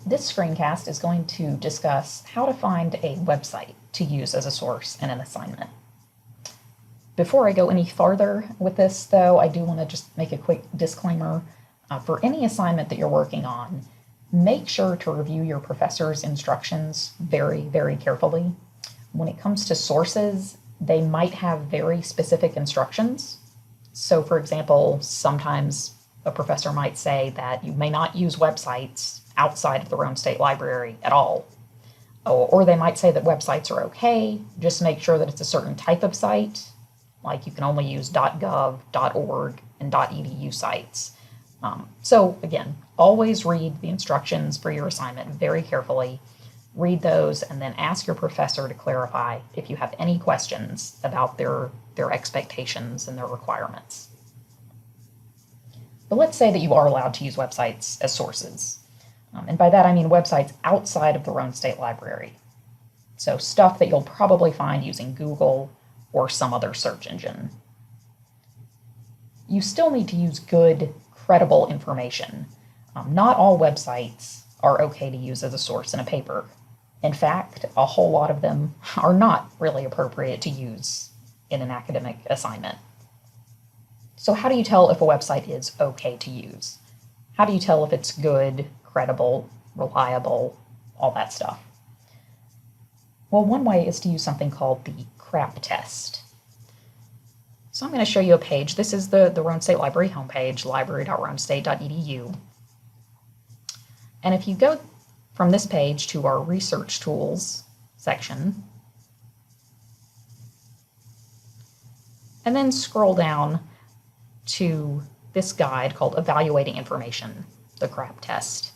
This screencast is going to discuss how to find a website to use as a source in an assignment. Before I go any farther with this, though, I do want to just make a quick disclaimer. For any assignment that you're working on, make sure to review your professor's instructions very, very carefully. When it comes to sources, they might have very specific instructions. So, for example, sometimes a professor might say that you may not use websites outside of the Rhone State Library at all. Or they might say that websites are okay, just make sure that it's a certain type of site, like you can only use .gov, .org, and .edu sites. So again, always read the instructions for your assignment very carefully. Read those and then ask your professor to clarify if you have any questions about their expectations and their requirements. But let's say that you are allowed to use websites as sources. And by that I mean websites outside of the Rhone State Library. So stuff that you'll probably find using Google or some other search engine. You still need to use good, credible information. Not all websites are okay to use as a source in a paper. In fact, a whole lot of them are not really appropriate to use in an academic assignment. So how do you tell if a website is okay to use? How do you tell if it's good, credible, reliable, all that stuff? Well, one way is to use something called the CRAP test. So I'm going to show you a page. This is the Rhone State Library homepage, library.rhonestate.edu. And if you go from this page to our Research Tools section, and then scroll down to this guide called Evaluating Information, the CRAP test.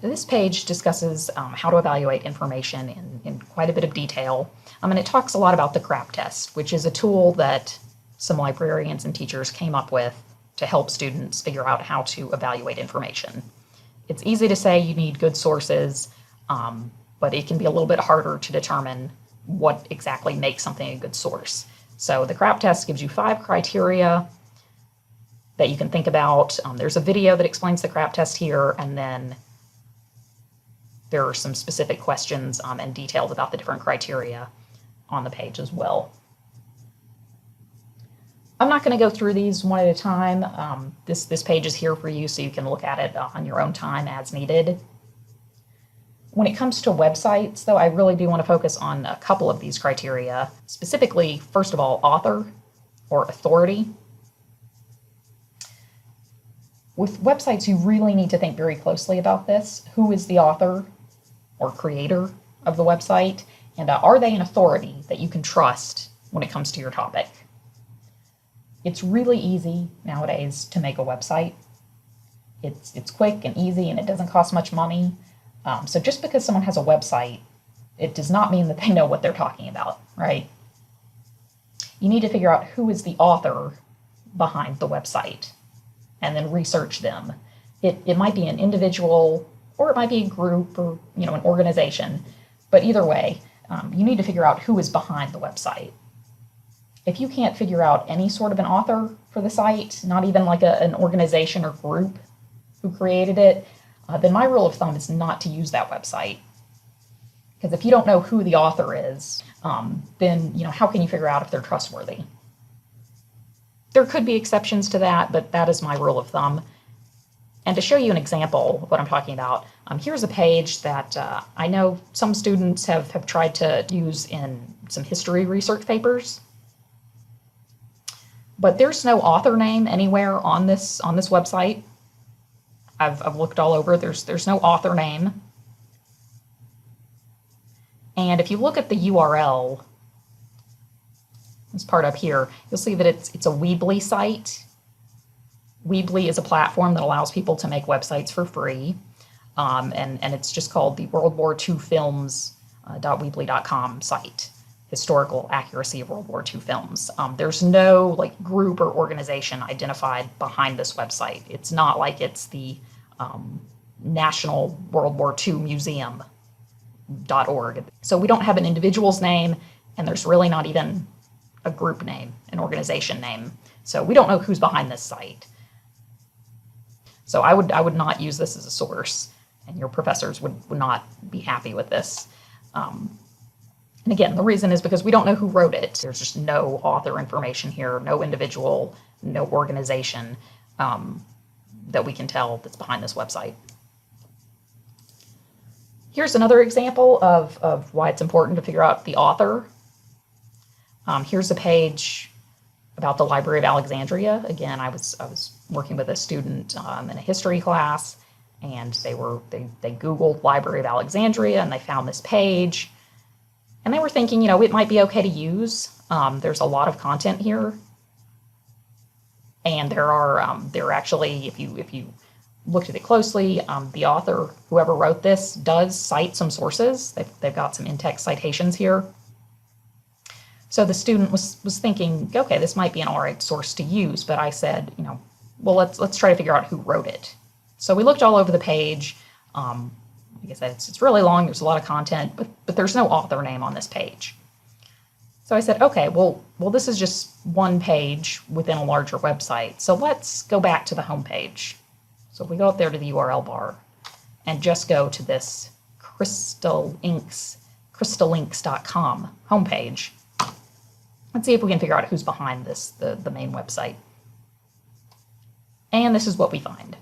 This page discusses how to evaluate information in quite a bit of detail. And it talks a lot about the CRAP test, which is a tool that some librarians and teachers came up with to help students figure out how to evaluate information. It's easy to say you need good sources, but it can be a little bit harder to determine what exactly makes something a good source. So the CRAP test gives you 5 criteria that you can think about. There's a video that explains the CRAP test here, and then there are some specific questions and details about the different criteria on the page as well. I'm not going to go through these one at a time. This page is here for you so you can look at it on your own time as needed. When it comes to websites, though, I really do want to focus on a couple of these criteria. Specifically, first of all, author or authority. With websites, you really need to think very closely about this. Who is the author or creator of the website? And are they an authority that you can trust when it comes to your topic? It's really easy nowadays to make a website. It's quick and easy and it doesn't cost much money. So just because someone has a website, it does not mean that they know what they're talking about, right? You need to figure out who is the author behind the website and then research them. It might be an individual or it might be a group or an organization, but either way, you need to figure out who is behind the website. If you can't figure out any sort of an author for the site, not even like an organization or group who created it, then my rule of thumb is not to use that website. Because if you don't know who the author is, then how can you figure out if they're trustworthy? There could be exceptions to that, but that is my rule of thumb. And to show you an example of what I'm talking about, here's a page that I know some students have tried to use in some history research papers. But there's no author name anywhere on this website. I've looked all over. There's no author name. And if you look at the URL, this part up here, you'll see that it's a Weebly site. Weebly is a platform that allows people to make websites for free. And it's just called the World War II Films.weebly.com site. Historical accuracy of World War II films. There's no group or organization identified behind this website. It's not like it's the National World War II Museum.org. So we don't have an individual's name, and there's really not even a group name, an organization name. So we don't know who's behind this site. So I would not use this as a source, and your professors would not be happy with this. And again, the reason is because we don't know who wrote it. There's just no author information here, no individual, no organization that we can tell that's behind this website. Here's another example of why it's important to figure out the author. Here's a page about the Library of Alexandria. Again, I was working with a student in a history class, and they Googled Library of Alexandria, and they found this page. And they were thinking, it might be okay to use. There's a lot of content here, and there are actually, if you looked at it closely, the author, whoever wrote this, does cite some sources. They've got some in-text citations here. So the student was thinking, okay, this might be an all right source to use, but I said, well, let's try to figure out who wrote it. So we looked all over the page. Like I said, it's really long, there's a lot of content, but there's no author name on this page. So I said, okay, well, this is just one page within a larger website. So let's go back to the home page. So if we go up there to the URL bar and just go to this crystallinks.com homepage, let's see if we can figure out who's behind this, the main website. And this is what we find.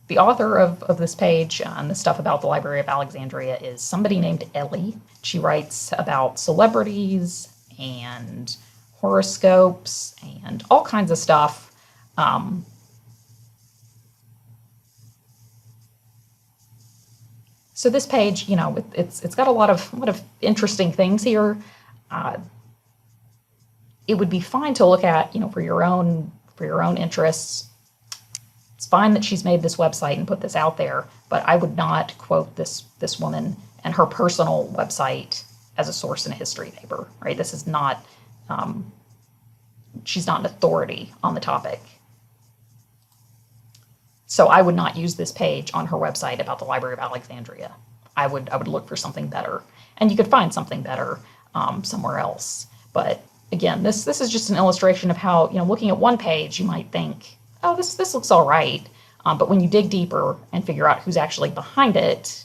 The author of this page and the stuff about the Library of Alexandria is somebody named Ellie. She writes about celebrities and horoscopes and all kinds of stuff. So this page, it's got a lot of interesting things here. It would be fine to look at, for your own interests. It's fine that she's made this website and put this out there, but I would not quote this woman and her personal website as a source in a history paper, right? This is not, she's not an authority on the topic. So I would not use this page on her website about the Library of Alexandria. I would look for something better, and you could find something better somewhere else. But again, this is just an illustration of how, looking at one page, you might think, oh, this looks all right. But when you dig deeper and figure out who's actually behind it,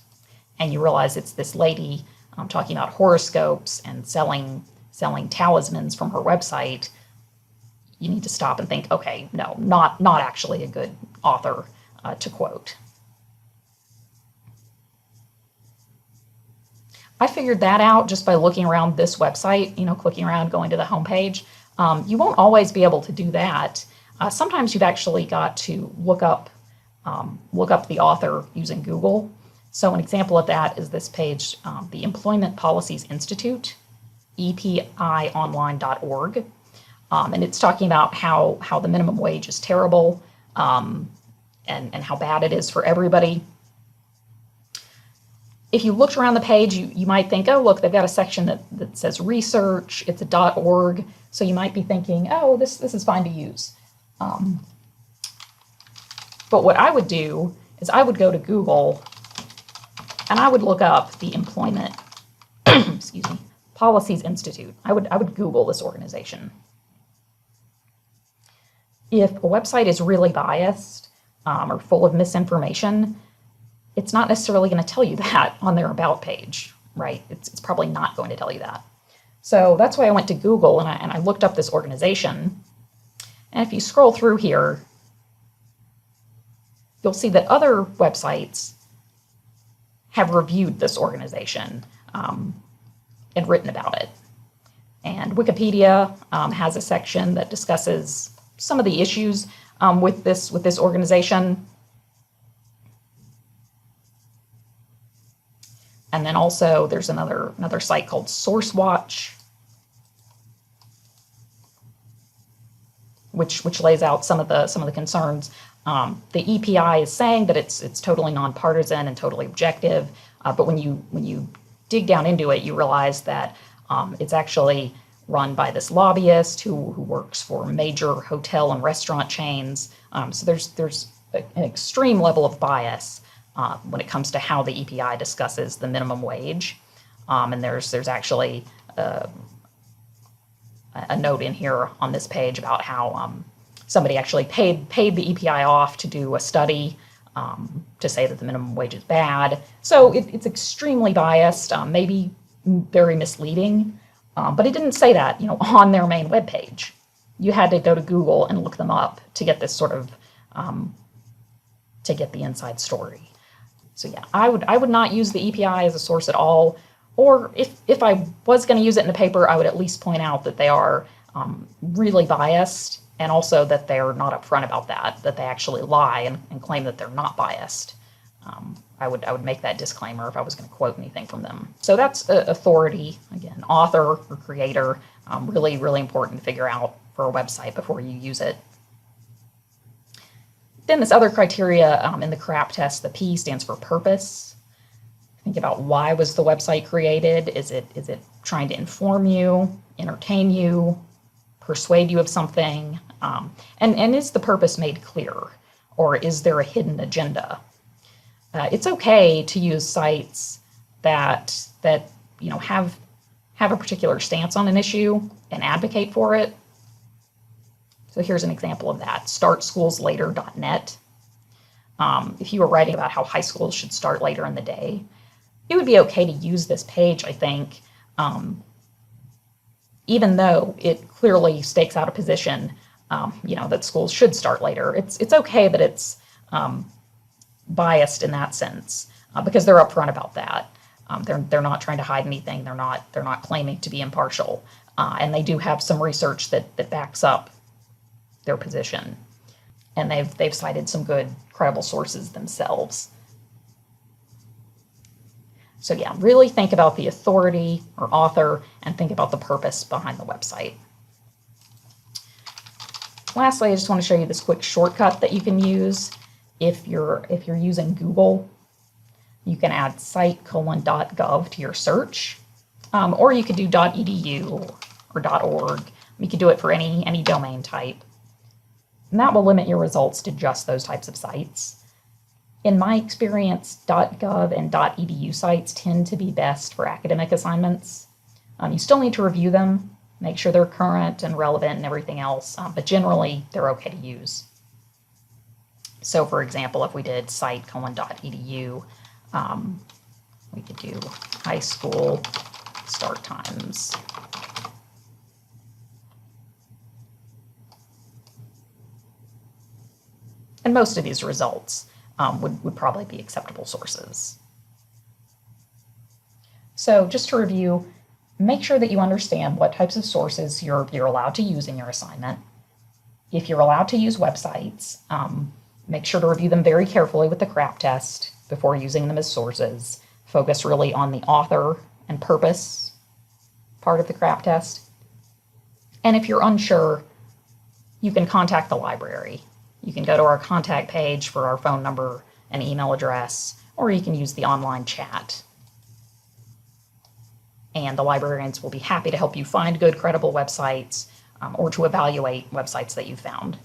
and you realize it's this lady talking about horoscopes and selling talismans from her website, you need to stop and think, okay, no, not actually a good author to quote. I figured that out just by looking around this website, clicking around, going to the homepage. You won't always be able to do that. Sometimes you've actually got to look up the author using Google. So an example of that is this page, the Employment Policies Institute, epionline.org. And it's talking about how the minimum wage is terrible and how bad it is for everybody. If you looked around the page, you might think, oh, look, they've got a section that says research, it's a .org. So you might be thinking, oh, this is fine to use. But what I would do is I would go to Google and I would look up the Employment Policies Institute. I would Google this organization. If a website is really biased or full of misinformation, it's not necessarily going to tell you that on their About page, right? It's probably not going to tell you that. So that's why I went to Google and I looked up this organization. And if you scroll through here, you'll see that other websites have reviewed this organization and written about it. And Wikipedia has a section that discusses some of the issues with this organization. And then also there's another site called SourceWatch, which lays out some of the concerns. The EPI is saying that it's totally nonpartisan and totally objective, but when you dig down into it, you realize that it's actually run by this lobbyist who works for major hotel and restaurant chains. So there's an extreme level of bias when it comes to how the EPI discusses the minimum wage, and there's actually a note in here on this page about how somebody actually paid the EPI off to do a study to say that the minimum wage is bad. So it's extremely biased, maybe very misleading, but it didn't say that, on their main webpage. You had to go to Google and look them up to get this sort of, to get the inside story. So yeah, I would not use the EPI as a source at all. Or if I was going to use it in a paper, I would at least point out that they are really biased, and also that they're not upfront about that they actually lie and claim that they're not biased. I would make that disclaimer if I was going to quote anything from them. So that's authority, again, author or creator, really, really important to figure out for a website before you use it. Then this other criteria in the CRAP test, the P stands for purpose. Think about, why was the website created? Is it trying to inform you, entertain you, persuade you of something? And is the purpose made clear, or is there a hidden agenda? It's okay to use sites that have a particular stance on an issue and advocate for it. So here's an example of that: startschoolslater.net. If you were writing about how high schools should start later in the day, it would be okay to use this page, I think, even though it clearly stakes out a position, that schools should start later. It's okay that it's biased in that sense, because they're upfront about that. They're not trying to hide anything. They're not claiming to be impartial, and they do have some research that backs up their position, and they've cited some good, credible sources themselves. So yeah, really think about the authority or author, and think about the purpose behind the website. Lastly, I just want to show you this quick shortcut that you can use if you're using Google. You can add site:.gov to your search, or you could do .edu or .org. You could do it for any domain type, and that will limit your results to just those types of sites. In my experience, .gov and .edu sites tend to be best for academic assignments. You still need to review them, make sure they're current and relevant and everything else, but generally they're okay to use. So for example, if we did site:.edu, we could do high school start times. And most of these results would probably be acceptable sources. So just to review, make sure that you understand what types of sources you're allowed to use in your assignment. If you're allowed to use websites, make sure to review them very carefully with the CRAP test before using them as sources. Focus really on the author and purpose part of the CRAP test. And if you're unsure, you can contact the library. You can go to our contact page for our phone number and email address, or you can use the online chat. And the librarians will be happy to help you find good, credible websites, or to evaluate websites that you found.